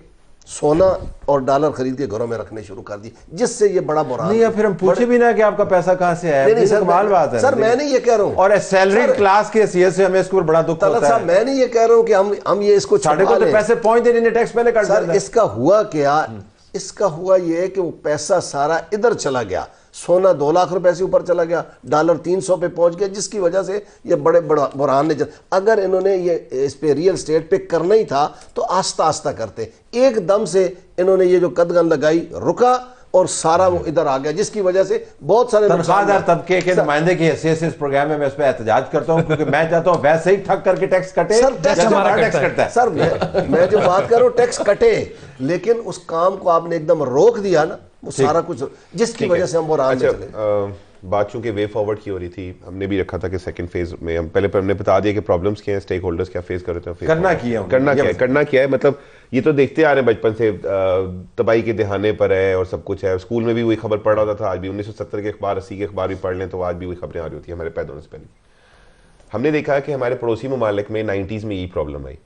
सोना और डॉलर खरीद के घरों में रखने शुरू कर दी, जिससे ये बड़ा बुरा नहीं है। फिर हम पूछे भी ना कि आपका पैसा कहां से है। नहीं सर, कमाल बात है सर, मैं नहीं ये कह रहा हूं, और सैलरीड क्लास की हैसियत से हमें इसके ऊपर बड़ा दुख होता है। मैं नहीं ये कह रहा हूं कि हम ये इसको साढ़े को तो पैसे पहुंच देने ने टैक्स पहले काट दिया। सर इसका हुआ क्या, इसका हुआ ये कि वो पैसा सारा इधर चला गया, सोना 2 लाख रुपए से ऊपर चला गया, डॉलर 300 पे पहुंच गया, जिसकी वजह से ये बड़े बुरहान ने अगर इन्होंने ये इस पे रियल स्टेट पे करना ही था तो आस्ता आस्ता करते, एकदम से इन्होंने ये जो कदगन लगाई, रुका और सारा वो इधर आ गया, जिसकी वजह से बहुत सारे तनख्वाहदार तबके के नुमाइंदे की हैसियत से इस प्रोग्राम में मैं इस पर एहतजाज करता हूं, क्योंकि मैं चाहता हूं वैसे ही ठग करके टैक्स कटे। सर टैक्स कटता है सर, मैं जो बात कर रहा हूं टैक्स कटे, लेकिन उस काम को आपने एकदम रोक दिया ना, वो सारा कुछ, जिसकी वजह से हम बुरहान में चले। बात चूंकि वे फॉरवर्ड की हो रही थी, हमने भी रखा था कि सेकंड फेज में हम पहले हमने बता दिया कि प्रॉब्लम्स क्या हैं, स्टेक होल्डर्स क्या फेस कर रहे थे, करना क्या है। मतलब ये तो देखते आ रहे हैं बचपन से, तबाही के दहाने पर है और सब कुछ है। स्कूल में भी वही खबर पढ़ रहा था, आज भी 1970 के अखबार, 80 के अखबार भी पढ़ लें तो आज भी वही खबरें आ रही होती है हमारे पैदा होने से पहले। हमने देखा कि हमारे पड़ोसी ममालिक में 90s में यही प्रॉब्लम आई।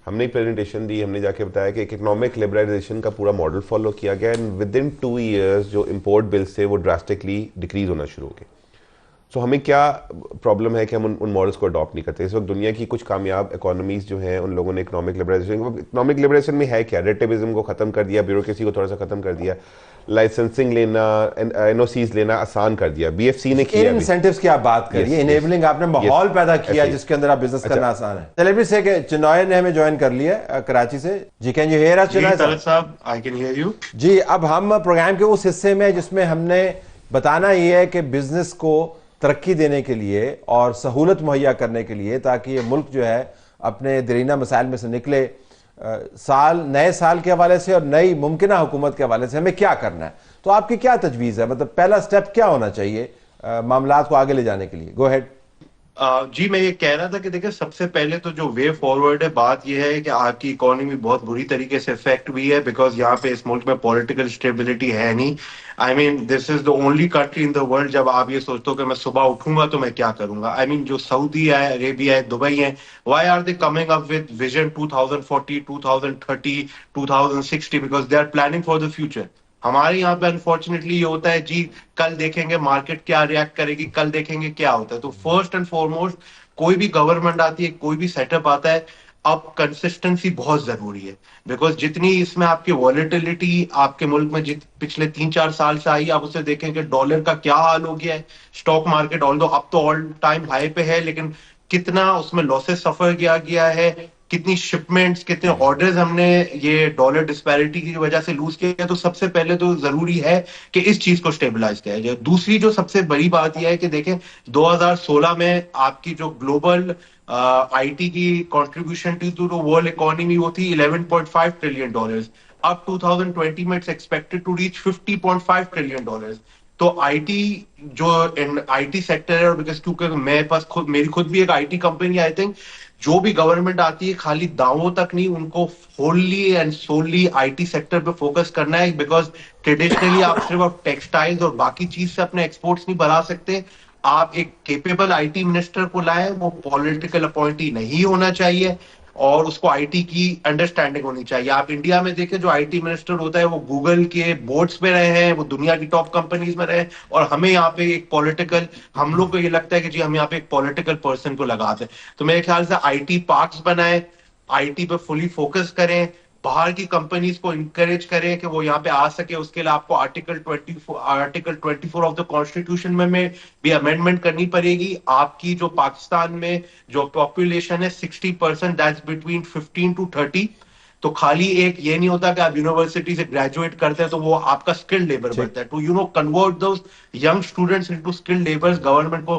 हमने एक प्रेजेंटेशन दी, हमने जाके बताया कि इकोनॉमिक लिबरलाइजेशन का पूरा मॉडल फॉलो किया गया एंड विद इन 2 years जो इम्पोर्ट बिल्स थे वो ड्रास्टिकली डिक्रीज होना शुरू हो गए। सो हमें क्या प्रॉब्लम है कि हम उन मॉडल्स को अडॉप्ट नहीं करते। इस वक्त दुनिया की कुछ कामयाब इकोनॉमीज जो हैं उन लोगों ने इकोनॉमिक लिबरलाइजेशन में है क्या, रेटिविज्म को ख़त्म कर दिया, ब्यूरोक्रेसी को थोड़ा सा ख़त्म कर दिया, लाइसेंसिंग लेना, एनओसीज लेना आसान कर दिया। बीएफसी ने किया। इंसेंटिव्स की आप बात करिए, इनेबलिंग आपने माहौल पैदा किया जिसके अंदर आप बिजनेस करना आसान है। सेलिब्रिटी से कि चिन्नॉय ने हमें ज्वाइन कर लिया कराची से। जी कैन यू हियर अस चिन्नॉय साहब? आई कैन हियर यू जी। अब हम प्रोग्राम के उस हिस्से में जिसमें हमने बताना ये है कि बिजनेस को तरक्की देने के लिए और सहूलत मुहैया करने के लिए ताकि ये मुल्क जो है अपने दरीना मसाइल में से निकले, नए साल के हवाले से और नई मुमकिना हुकूमत के हवाले से हमें क्या करना है, तो आपकी क्या तजवीज़ है? मतलब पहला स्टेप क्या होना चाहिए मामलात को आगे ले जाने के लिए? गो हेड। जी मैं ये कह रहा था कि देखिए सबसे पहले तो जो वे फॉरवर्ड है, बात ये है कि आपकी इकोनॉमी बहुत बुरी तरीके से इफेक्ट हुई है बिकॉज यहाँ पे इस मुल्क में पॉलिटिकल स्टेबिलिटी है नहीं। I mean this is the only country in the world जब आप ये सोचते हो कि मैं सुबह उठूंगा तो मैं क्या करूंगा। आई मीन जो सऊदी है, अरेबिया है, दुबई है, why are they coming up with vision 2040, 2030, 2060 because they are planning for the future. हमारे यहाँ पे अनफॉर्चुनेटली ये होता है जी कल देखेंगे मार्केट क्या रिएक्ट करेगी, कल देखेंगे क्या होता है। तो फर्स्ट एंड फॉरमोस्ट कोई भी गवर्नमेंट आती है, कोई भी सेटअप आता है, अब कंसिस्टेंसी बहुत जरूरी है बिकॉज जितनी इसमें आपकी वॉलेटिलिटी आपके मुल्क में पिछले 3-4 साल से आई, आप उसे देखेंगे डॉलर का क्या हाल हो गया है। स्टॉक मार्केट ऑल्दो अब तो ऑल टाइम हाई पे है, लेकिन कितना उसमें लॉसेस सफर किया गया है, कितनी शिपमेंट्स, कितने ऑर्डर्स हमने ये डॉलर डिस्पैरिटी की वजह से लूज किया। तो सबसे पहले तो जरूरी है कि इस चीज को स्टेबलाइज किया जाए। दूसरी जो सबसे बड़ी बात यह है कि देखें 2016 में आपकी जो ग्लोबल आईटी की contribution to the world economy वो थी $11.5 ट्रिलियन। अब 2020 में it's expected to reach $50.5 trillion. तो आईटी जो आईटी सेक्टर है, और बिकॉज क्योंकि मेरी खुद भी एक आईटी कंपनी, आई थिंक जो भी गवर्नमेंट आती है खाली दावों तक नहीं, उनको wholly and solely IT sector पे फोकस करना है बिकॉज ट्रेडिशनली आप सिर्फ टेक्सटाइल्स और बाकी चीज से अपने एक्सपोर्ट्स नहीं बढ़ा सकते। आप एक केपेबल आईटी मिनिस्टर को लाए, वो पॉलिटिकल अपॉइंटी नहीं होना चाहिए और उसको आईटी की अंडरस्टैंडिंग होनी चाहिए। आप इंडिया में देखें जो आईटी मिनिस्टर होता है वो गूगल के बोर्ड्स पे रहे हैं, वो दुनिया की टॉप कंपनीज में रहे, और हमें यहाँ पे एक पॉलिटिकल, हम लोग को ये लगता है कि जी हम यहाँ पे एक पॉलिटिकल पर्सन को लगाते हैं। तो मेरे ख्याल से आईटी पार्क्स बनाए, आईटी पे फुली फोकस करें, बाहर की कंपनीज को इंकरेज करें कि वो यहाँ पे आ सके। उसके लिए आपको आर्टिकल 24 ऑफ द कॉन्स्टिट्यूशन में भी अमेंडमेंट करनी पड़ेगी। आपकी जो पाकिस्तान में जो पॉपुलेशन है 60%, दैट्स बिटवीन 15 to 30। तो खाली एक ये नहीं होता कि आप यूनिवर्सिटी से ग्रेजुएट करते हैं तो वो आपका स्किल्ड लेबर बनता है। To convert those young students into skilled labours, government को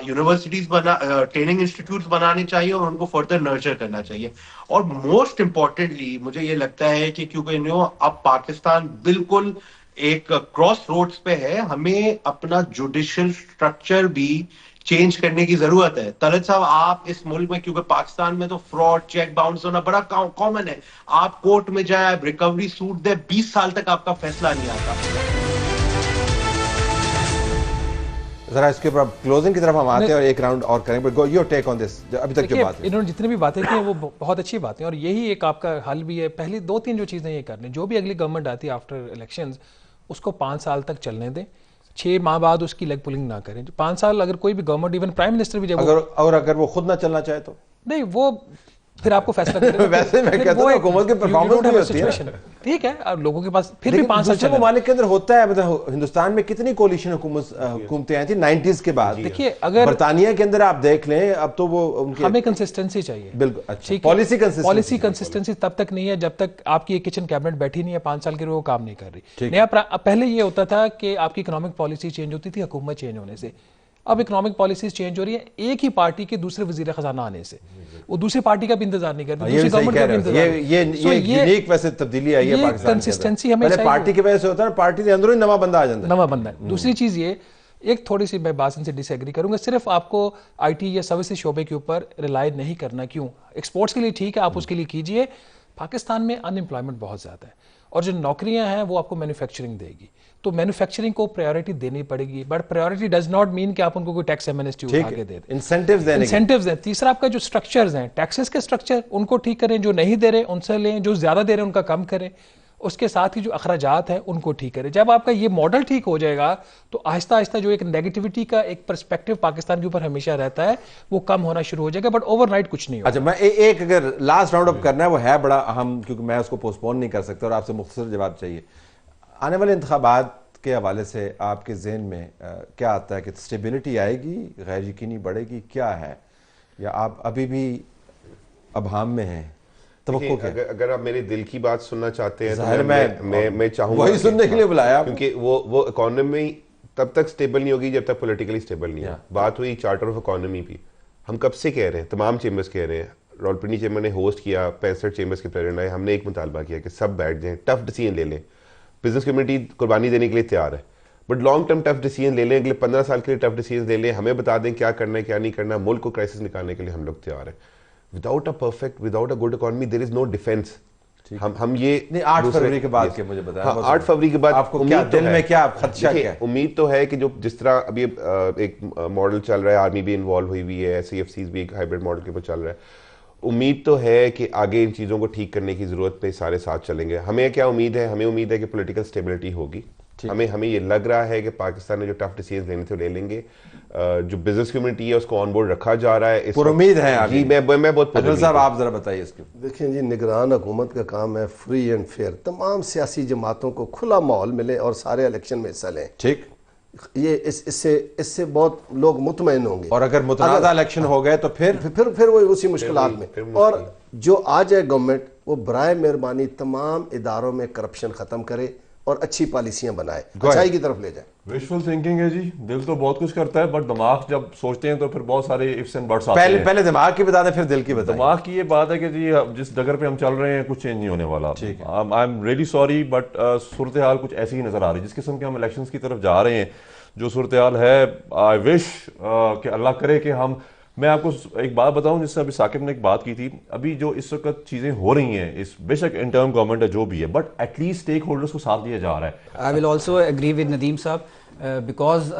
यूनिवर्सिटीज ट्रेनिंग इंस्टीट्यूट्स बनाने चाहिए और उनको फर्दर नर्चर करना चाहिए। और मोस्ट इंपॉर्टेंटली मुझे ये लगता है कि क्योंकि अब पाकिस्तान बिल्कुल एक क्रॉस रोड्स पे है, हमें अपना जुडिशियल स्ट्रक्चर भी चेंज करने की जरूरत है। तलत साहब, आप इस मुल्क में, क्योंकि पाकिस्तान में तो फ्रॉड, चेक बाउंस होना बड़ा कॉमन है, आप कोर्ट में जाए, आप रिकवरी सूट दे, 20 साल तक आपका फैसला नहीं आता। जरा इसके ऊपर क्लोजिंग की तरफ हम आते हैं और एक राउंड और करेंगे, but your take on this. अभी तक जो बात है, इन्होंने जितनी भी बातें की वो बहुत अच्छी बातें, और यही एक आपका हल भी है। पहली 2-3 जो चीज़ें ये करनी, जो भी अगली गवर्नमेंट आती है आफ्टर इलेक्शंस, उसको 5 साल तक चलने दें, 6 माह बाद उसकी लेग पुलिंग ना करें। 5 साल अगर कोई भी गवर्नमेंट, इवन प्राइम मिनिस्टर भी, जब अगर वो खुद ना चलना चाहे तो नहीं, वो फिर आपको फैसला करेगा। वैसे मैं कहता हूं हुकूमत की परफॉर्मेंस भी होती है, ठीक है, और लोगों के पास फिर भी 5 साल चले। ममालिक के अंदर होता है, मतलब हिंदुस्तान में कितनी कोलिशन हुकूमतें आई थी 90s के बाद। देखिए, अगर बरतानिया के अंदर आप देख लें, अब तो वो उनके, हमें कंसिस्टेंसी चाहिए। बिल्कुल, अच्छा, पॉलिसी कंसिस्टेंसी तब तक नहीं है जब तक आपकी एक किचन कैबिनेट बैठी नहीं है 5 साल के लिए, वो काम नहीं कर रही। नया पहले ये होता था कि आपकी इकोनॉमिक पॉलिसी चेंज होती थी हुकूमत चेंज होने से, अब इकोनॉमिक पॉलिसीज चेंज हो रही है एक ही पार्टी के दूसरे वजीर खजाना आने से। वो दूसरी पार्टी का भी इंतजार नहीं करती, दूसरी गवर्नमेंट का भी इंतजार। ये यूनिक वैसे तब्दीली आई है पाकिस्तान में। कंसिस्टेंसी हमें पहले पार्टी की वजह से होता है, पार्टी के अंदर ही नवा बंदा आ जाता है, नवा बंदा है। दूसरी चीज ये, एक थोड़ी सी मैं बात इनसे डिसएग्री करूंगा, सिर्फ आपको आईटी या सर्विसेज शोबे के ऊपर रिलाय नहीं करना। क्यों? एक्सपोर्ट्स के लिए ठीक है, आप उसके लिए कीजिए। पाकिस्तान में अनएम्प्लॉयमेंट बहुत ज्यादा है और जो नौकरियां हैं वो आपको मैन्युफैक्चरिंग देगी, तो मैन्युफैक्चरिंग को प्रायोरिटी देनी पड़ेगी, but priority does not mean कि आप उनको कोई टैक्स एमनेस्टी उठा के दे दें, इंसेंटिव्स दें। तीसरा आपका जो स्ट्रक्चर्स हैं, टैक्सेस के स्ट्रक्चर उनको ठीक करें, जो नहीं दे रहे उनसे लें, जो ज्यादा दे रहे हैं उनका कम करें, उसके साथ ही जो अखराजात हैं उनको ठीक करें। जब आपका ये मॉडल ठीक हो जाएगा तो आहिस्ता आहिस्ता जो एक नेगेटिविटी का एक पर्सपेक्टिव पाकिस्तान के ऊपर हमेशा रहता है वो कम होना शुरू हो जाएगा, बट ओवरनाइट कुछ नहीं होगा। अच्छा, मैं एक अगर लास्ट राउंड अप करना है, वो है बड़ा अहम, क्योंकि मैं उसको पोस्टपोन नहीं कर सकता और आपसे मुख्तसर जवाब चाहिए। आने वाले इंतखाबात के हवाले से आपके जहन में क्या आता है कि स्टेबिलिटी आएगी, गैर यकीनी बढ़ेगी, क्या है, या आप अभी भी अबहाम में हैं? अगर आप मेरे दिल की बात सुनना चाहते हैं तो मैं चाहूंगा वही सुनने के लिए बुलाया, क्योंकि वो इकोनॉमी तब तक स्टेबल नहीं होगी जब तक पॉलिटिकली स्टेबल नहीं है। बात हुई चार्टर ऑफ इकोनॉमी भी, हम कब से कह रहे हैं, तमाम चेंबर्स कह रहे हैं, रावलपिंडी चेंबर ने होस्ट किया, 65 चेंबर्स के प्रेसिडेंट आए, हमने एक मुतालबा किया कि सब बैठ जाएं, टफ डिसीजन ले लें। बिजनेस कम्युनिटी कुर्बानी देने के लिए तैयार है, but long term tough decision ले लें, अगले 15 साल के लिए टफ डिसीजन ले लें, हमें बता दें क्या करना है क्या नहीं करना, मुल्क को क्राइसिस निकालने के लिए हम लोग तैयार हैं। Without a good economy there is no defence. हम ये नहीं, 8 फरवरी के बाद के मुझे बताया। 8 फरवरी के बाद आपको क्या दिल में क्या खदशा क्या है? उम्मीद तो है कि जो जिस तरह अभी एक मॉडल चल रहा है, आर्मी भी इन्वॉल्व हुई हुई है, CFCs भी एक हाइब्रिड मॉडल के ऊपर चल रहा है, उम्मीद तो है कि आगे इन चीज़ों को ठीक करने की ज़रूरत पे सारे साथ चलेंगे। हमें क्या उम्मीद है? हमें उम्मीद है कि पॉलिटिकल स्टेबिलिटी होगी। हमें ये लग रहा है कि पाकिस्तान ने जो टफ डिसीजन लेने थे ले लेंगे। जो बिजनेस कम्युनिटी है उसको ऑन बोर्ड रखा जा रहा है, उम्मीद है जी। मैं बहुत साहब आप जरा बताइए इसके। देखिए जी, निगरान हुकूमत का काम है फ्री एंड फेयर, तमाम सियासी जमातों को खुला माहौल मिले और सारे इलेक्शन में हिस्सा लें। ठीक, ये इससे बहुत लोग मुतमईन होंगे। और अगर मुतनाज़ा इलेक्शन हो गए तो फिर वो उसी मुश्किलात में। और जो आ जाए गवर्नमेंट, वो बराए मेहरबानी तमाम इदारों में करप्शन खत्म करे और अच्छी पॉलिसियां बनाए, अच्छाई की तरफ ले जाए। विजुअल थिंकिंग है जी, दिल तो बहुत कुछ करता है, बट दिमाग जब सोचते हैं तो फिर बहुत सारे इफ्स एंड बट्स आते हैं। पहले दिमाग की बता दें, फिर दिल की बताएं। दिमाग की ये बात है कि जी जिस डगर पे हम चल रहे हैं कुछ चेंज नहीं होने वाला। I am really sorry, but सूरत हाल कुछ ऐसी ही नजर आ रही है। जिस किस्म के हम इलेक्शंस की तरफ जा रहे हैं, जो सूरत हाल है, आई विश कि अल्लाह करे कि मैं आपको एक बात बताऊं, जिससे अभी साकिब ने एक बात की थी, अभी जो इस वक्त चीजें हो रही हैं, इस बेशक इंटर्म गवर्नमेंट है जो भी है, बट एटलीस्ट स्टेक होल्डर्स को साथ दिया जा रहा है। I will also agree with Nadeem साहब, बिकॉज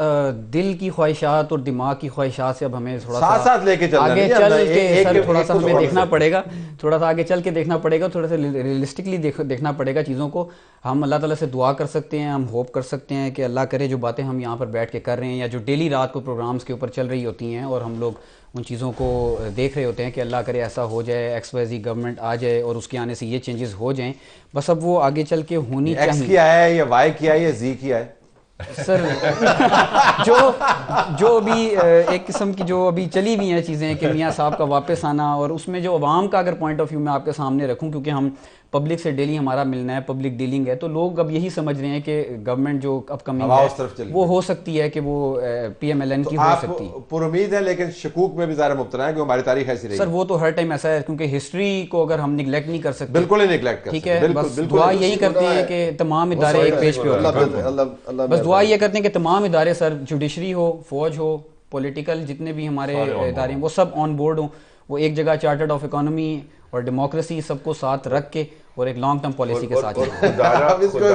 दिल की ख्वाहिशात और दिमाग की ख्वाहिशात से अब हमें थोड़ा सा साथ लेके चलना आगे चल के सर थोड़ा सा हमें देखना पड़ेगा, थोड़ा सा आगे चल के देखना पड़ेगा, थोड़ा सा रियलिस्टिकली देखना पड़ेगा चीज़ों को। हम अल्लाह ताला से दुआ कर सकते हैं, हम होप कर सकते हैं कि अल्लाह करे जो बातें हम यहाँ पर बैठ के कर रहे हैं या जो डेली रात को प्रोग्राम्स के ऊपर चल रही होती हैं और हम लोग उन चीज़ों को देख रहे होते हैं कि अल्लाह करे ऐसा हो जाए, XYZ गवर्नमेंट आ जाए और उसके आने से ये चेंजेस हो जाएं। बस अब वो आगे चल के होनी चाहिए। X किया है या Y किया है या Z किया है सर? जो अभी एक किस्म की जो अभी चली हुई हैं चीज़ें कि मियाँ साहब का वापस आना, और उसमें जो अवाम का अगर पॉइंट ऑफ व्यू मैं आपके सामने रखूं, क्योंकि हम पब्लिक से डेली हमारा मिलना है, पब्लिक डीलिंग है, तो लोग अब यही समझ रहे हैं कि गवर्नमेंट जो अपकमिंग है वो हो सकती है कि वो PMLN की हो सकती है। पुरुमीद है, लेकिन शकूक में भी ज़्यादा मुब्तला है कि हमारी तारीख ऐसी रही। सर वो तो हर टाइम ऐसा है, क्योंकि हिस्ट्री को अगर हम निगलेक्ट नहीं कर सकते, बिल्कुल ही निगलेक्ट कर, ठीक है। बस दुआ यही करते हैं कि तमाम इदारे एक पेज पे होते, बस दुआ ये करते हैं कि तमाम इदारे, सर जुडिशरी हो, फौज हो, पॉलिटिकल जितने भी हमारे इदारे हैं वो सब ऑन बोर्ड हों, वो एक जगह चार्टर्ड ऑफ इकोनॉमी और डेमोक्रेसी सबको साथ रख के और एक लॉन्ग टर्म पॉलिसी के साथ।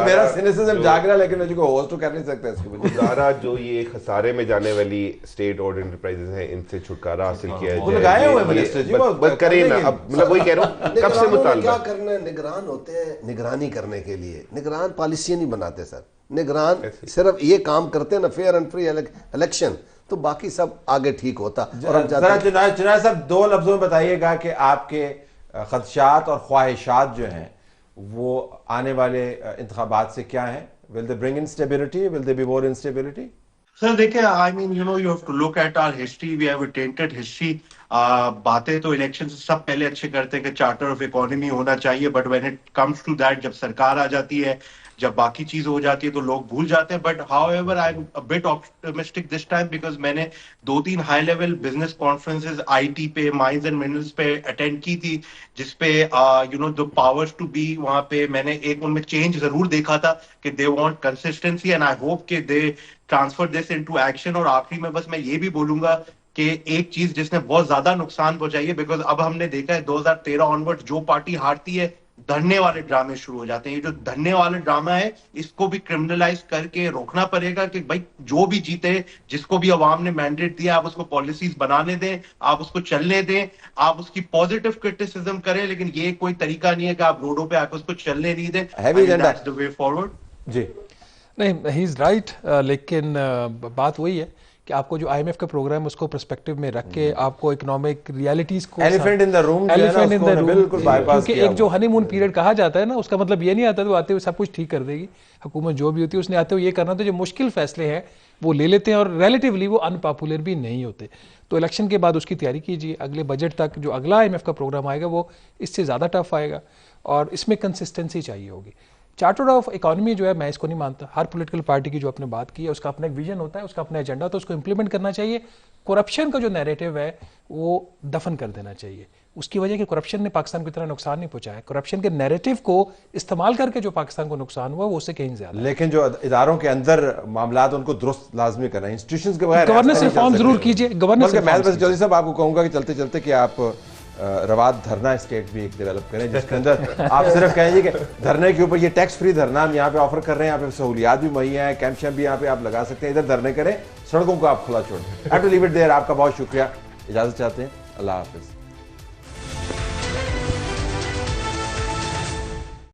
मेरा सिनिसिज्म जाग रहा है, लेकिन मुझे होस्ट तो कर नहीं सकता इसको। गुजारा जो ये खसारे में जाने वाली स्टेट ओन्ड एंटरप्राइजेस हैं, इनसे छुटकारा हासिल किया जाए। लगाए हुए मिनिस्टर जी, बस करें ना। अब मतलब वही कह रहा हूं, कब से मुतालबा क्या करना है? निगरान होते हैं निगरानी करने के लिए, निगरान पॉलिसी नहीं बनाते सर। निगरान सिर्फ ये काम करते हैं ना, फेयर एंड फ्री इलेक्शन, तो बाकी सब आगे ठीक होता। और जुनायद साहब 2 लफ्जों में बताइएगा कि आपके खदशात और ख्वाहिशात जो हैं वो आने वाले इंतखाबात से क्या हैं? Will they bring in stability, will they be more instability? Sir देखिए, I mean you have to look at our history, we have a tainted history. बातें तो इलेक्शन से सब पहले अच्छे करते हैं कि चार्टर ऑफ इकोनॉमी होना चाहिए, but when it comes to that, जब सरकार आ जाती है, जब बाकी चीज हो जाती है तो लोग भूल जाते हैं। But however I am a bit optimistic this time, because मैंने 2-3 high level business conferences IT पे, माइंस एंड मिनरल्स पे अटेंड की थी, जिसपे द पावर्स टू बी, वहां पे मैंने एक उनमें चेंज जरूर देखा था कि they want consistency, and I hope कि they transfer this into action. और आखिरी में बस मैं ये भी बोलूंगा कि एक चीज जिसने बहुत ज्यादा नुकसान पहुंचाई है, बिकॉज अब हमने देखा है 2013 ऑनवर्ड जो पार्टी हारती है धरने वाले ड्रामे शुरू हो जाते हैं। ये जो धरने वाले ड्रामा है इसको भी क्रिमिनलाइज करके रोकना पड़ेगा कि भाई जो भी जीते, जिसको भी अवाम ने मैंडेट दिया, आप उसको पॉलिसीज बनाने दें, आप उसको चलने दें, आप उसकी पॉजिटिव क्रिटिसिज्म करें, लेकिन ये कोई तरीका नहीं है कि आप रोडों पे आकर उसको चलने नहीं दें। That's the way forward. जी नहीं, ही इज़ राइट, लेकिन बात वही है कि आपको जो IMF का प्रोग्राम है उसको पर्सपेक्टिव में रख के आपको इकोनॉमिक रियलिटीज को एलिफेंट इन द रूम बिल्कुल बाईपास क्योंकि एक जो हनीमून पीरियड कहा जाता है ना, उसका मतलब ये नहीं आता तो आते हुए सब कुछ ठीक कर देगी हुकूमत जो भी होती है, उसने आते हुए ये करना था। जो मुश्किल फैसले हैं वो ले लेते हैं और रिलेटिवली वो अनपॉपुलर भी नहीं होते। तो इलेक्शन के बाद उसकी तैयारी कीजिए, अगले बजट तक जो अगला IMF का प्रोग्राम आएगा वो इससे ज़्यादा टफ आएगा और इसमें कंसिस्टेंसी चाहिए होगी। चार्टर्ड ऑफ इकोनॉमी जो है, मैं इसको नहीं मानता। हर पॉलिटिकल पार्टी की जो आपने बात की है उसका अपना एक विजन होता है, उसका अपना एजेंडा होता है, उसको इंप्लीमेंट करना चाहिए। करप्शन का जो नैरेटिव है वो दफन कर देना चाहिए। उसकी वजह कि करप्शन ने पाकिस्तान को इतना नुकसान नहीं पहुंचाया, करप्शन के नैरेटिव को इस्तेमाल करके जो पाकिस्तान को नुकसान हुआ वो उससे कहीं ज्यादा। लेकिन जो इदारों के अंदर मामलात उनको दुरुस्त लाजमी करना, इंस्टीट्यूशंस के बगैर गवर्नेंस रिफॉर्म जरूर कीजिए। गवर्नेंस मैं बस जल्दी साहब आपको कहूंगा कि चलते चलते कि आप रवाद धरना स्टेट भी एक डेवलप करें, जिसके अंदर आप सिर्फ कहेंगे कि धरने के ऊपर ये टैक्स फ्री धरना हम यहाँ पे ऑफर कर रहे हैं, यहाँ पे सहूलियात भी मुहैया है, कैंप शैम्प भी यहाँ पे आप लगा सकते हैं, इधर धरने करें, सड़कों को आप खुला छोड़ दें। Have to leave it there. आपका बहुत शुक्रिया, इजाजत चाहते हैं, अल्लाह हाफिज।